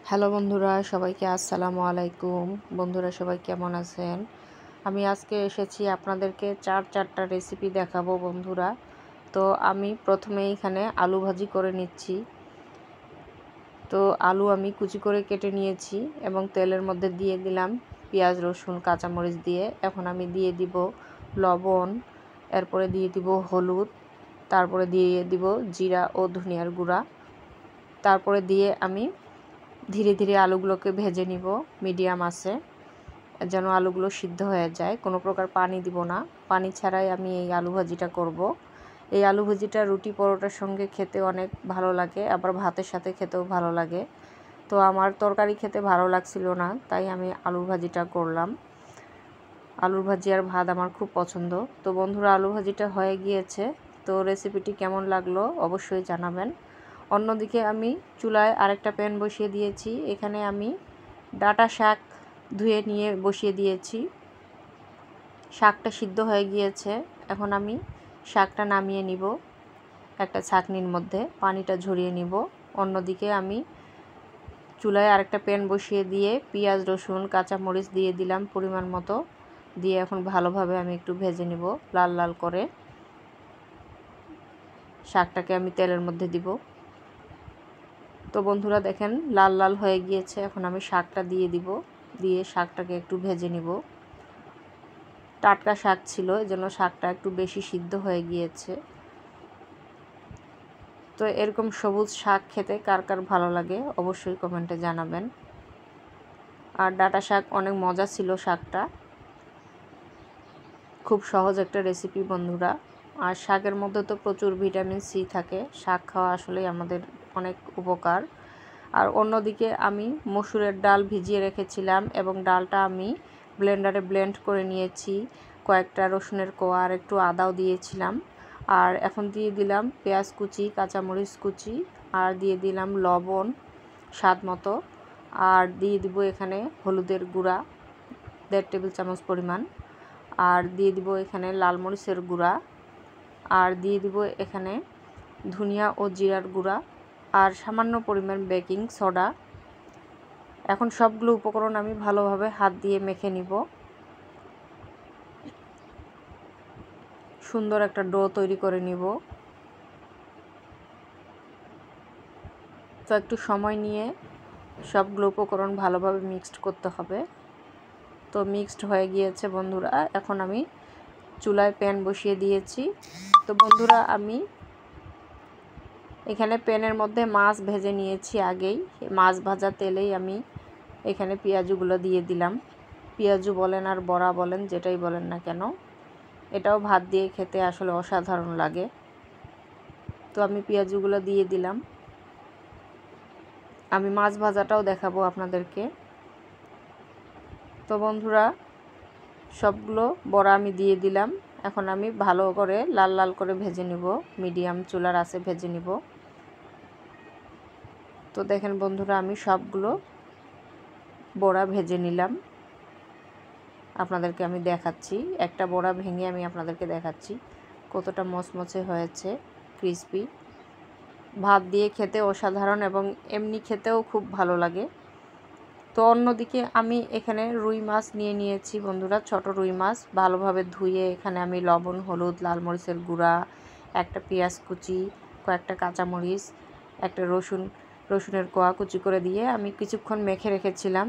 Hello বন্ধুরা, সবাইকে আসসালামু আলাইকুম। বন্ধুরা সবাই কেমন আছেন? আমি আজকে এসেছি আপনাদেরকে চারটা রেসিপি দেখাবো বন্ধুরা। তো আমি প্রথমে এখানে আলু ভাজি করে নিচ্ছি। তো আলু আমি কুচি করে কেটে নিয়েছি এবং তেলের মধ্যে দিয়ে দিলাম পেঁয়াজ, রসুন, কাঁচামরিচ দিয়ে। এখন আমি দিয়ে দিব লবণ, এরপরে দিয়ে দিব হলুদ, তারপরে দিয়ে দিব জিরা ও ধনিয়ার গুঁড়া। তারপরে দিয়ে আমি ধীরে ধীরে আলুগুলোকে ভেজে নিব মিডিয়াম আঁচে, যেন আলুগুলো সিদ্ধ হয়ে যায়। কোনো প্রকার পানি দিব না, পানি ছাড়াই আমি এই আলু ভাজিটা করব। এই আলু ভাজিটা রুটি পরোটার সঙ্গে খেতে অনেক ভালো লাগে, আবার ভাতের সাথে খেতেও ভালো লাগে। তো আমার তরকারি খেতে ভালো লাগছিল না, তাই আমি আলু ভাজিটা করলাম। আলুর ভাজি আর ভাত আমার খুব পছন্দ। তো বন্ধুরা, আলু ভাজিটা হয়ে গিয়েছে। তো রেসিপিটি কেমন লাগলো অবশ্যই জানাবেন। অন্যদিকে আমি চুলায় আরেকটা প্যান বসিয়ে দিয়েছি। এখানে আমি ডাঁটা শাক ধুয়ে নিয়ে বসিয়ে দিয়েছি। শাকটা সিদ্ধ হয়ে গিয়েছে। এখন আমি শাকটা নামিয়ে নিব একটা ছাঁকনির মধ্যে, পানিটা ঝরিয়ে নিব। অন্যদিকে আমি চুলায় আরেকটা প্যান বসিয়ে দিয়ে পেঁয়াজ, রসুন, কাঁচামরিচ দিয়ে দিলাম পরিমাণ মতো। দিয়ে এখন ভালোভাবে আমি একটু ভেজে নিব লাল লাল করে। শাকটাকে আমি তেলের মধ্যে দিব। তো বন্ধুরা দেখেন লাল লাল হয়ে গিয়েছে। এখন আমি শাকটা দিয়ে দিব, দিয়ে শাকটাকে একটু ভেজে নিব। টাটকা শাক ছিল, এজন্য শাকটা একটু বেশি সিদ্ধ হয়ে গিয়েছে। তো এরকম সবুজ শাক খেতে কার কার ভালো লাগে অবশ্যই কমেন্টে জানাবেন। আর ডাঁটা শাক অনেক মজা ছিল, শাকটা খুব সহজ একটা রেসিপি বন্ধুরা। আর শাকের মধ্যে তো প্রচুর ভিটামিন সি থাকে। শাক খাওয়া আসলেই আমাদের অনেক উপকার। আর অন্যদিকে আমি মসুরের ডাল ভিজিয়ে রেখেছিলাম এবং ডালটা আমি ব্লেন্ডারে ব্লেন্ড করে নিয়েছি। কয়েকটা রসুনের কোয়া আর একটু আদাও দিয়েছিলাম। আর এখন দিয়ে দিলাম পেঁয়াজ কুচি, কাঁচামরিচ কুচি, আর দিয়ে দিলাম লবণ স্বাদ মতো। আর দিয়ে দিব এখানে হলুদের গুঁড়া 1.5 টেবিল চামচ পরিমাণ। আর দিয়ে দিব এখানে লাল মরিচের গুঁড়া। আর দিয়ে দিব এখানে ধনিয়া ও জিরার গুঁড়া আর সামান্য পরিমাণ বেকিং সোডা। এখন সবগুলো উপকরণ আমি ভালোভাবে হাত দিয়ে মেখে নিব। সুন্দর একটা ডো তৈরি করে নিব। তো একটু সময় নিয়ে সবগুলো উপকরণ ভালোভাবে মিক্সড করতে হবে। তো মিক্সড হয়ে গিয়েছে বন্ধুরা। এখন আমি চুলায় প্যান বসিয়ে দিয়েছি। তো বন্ধুরা, আমি এখানে প্যানের মধ্যে মাছ ভেজে নিয়েছি আগেই। মাছ ভাজা তেলেই আমি এখানে পেঁয়াজগুলো দিয়ে দিলাম। পেঁয়াজু বলেন আর বড়া বলেন, যেটাই বলেন না কেন, এটাও ভাত দিয়ে খেতে আসলে অসাধারণ লাগে। তো আমি পেঁয়াজুগুলো দিয়ে দিলাম। আমি মাছ ভাজাটাও দেখাবো আপনাদেরকে। তো বন্ধুরা, সবগুলো বড়া আমি দিয়ে দিলাম। এখন আমি ভালো করে লাল লাল করে ভেজে নিব, মিডিয়াম চুলার আঁচে ভেজে নিব। তো দেখেন বন্ধুরা, আমি সবগুলো বড়া ভেজে নিলাম। আপনাদেরকে আমি দেখাচ্ছি, একটা বড়া ভেঙে আমি আপনাদেরকে দেখাচ্ছি কতটা মচমচে হয়েছে, ক্রিসপি। ভাত দিয়ে খেতে অসাধারণ এবং এমনি খেতেও খুব ভালো লাগে। তো অন্যদিকে আমি এখানে রুই মাছ নিয়ে নিয়েছি বন্ধুরা, ছোট রুই মাছ ভালোভাবে ধুয়ে এখানে আমি লবণ, হলুদ, লাল মরিচের গুঁড়া, একটা পেঁয়াজ কুচি, কয়েকটা কাঁচামরিচ, একটা রসুনের কোয়া কুচি করে দিয়ে আমি কিছুক্ষণ মেখে রেখেছিলাম।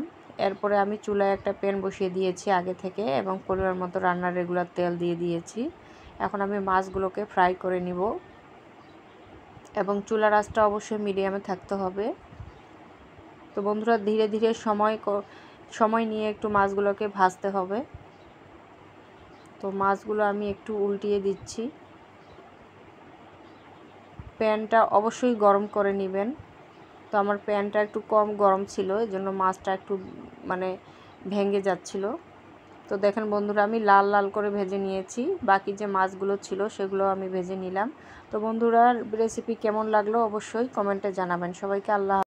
এরপরে আমি চুলায় একটা প্যান বসিয়ে দিয়েছি আগে থেকে এবং পরিমাণ মতো রান্নার রেগুলার তেল দিয়ে দিয়েছি। এখন আমি মাছগুলোকে ফ্রাই করে নিব এবং চুলার আঁচটা অবশ্যই মিডিয়ামে থাকতে হবে। তো বন্ধুরা, ধীরে ধীরে সময় নিয়ে একটু মাছগুলোকে ভাজতে হবে। তো মাছগুলো আমি একটু উল্টিয়ে দিচ্ছি। প্যানটা অবশ্যই গরম করে নেবেন। তো আমার প্যানটা একটু কম গরম ছিল, এজন্য মাছটা একটু ভেঙে যাচ্ছিল। তো দেখেন বন্ধুরা, আমি লাল লাল করে ভেজে নিয়েছি। বাকি যে মাছগুলো ছিল সেগুলো আমি ভেজে নিলাম। তো বন্ধুরা, রেসিপি কেমন লাগলো অবশ্যই কমেন্টে জানাবেন। সবাইকে আল্লাহ।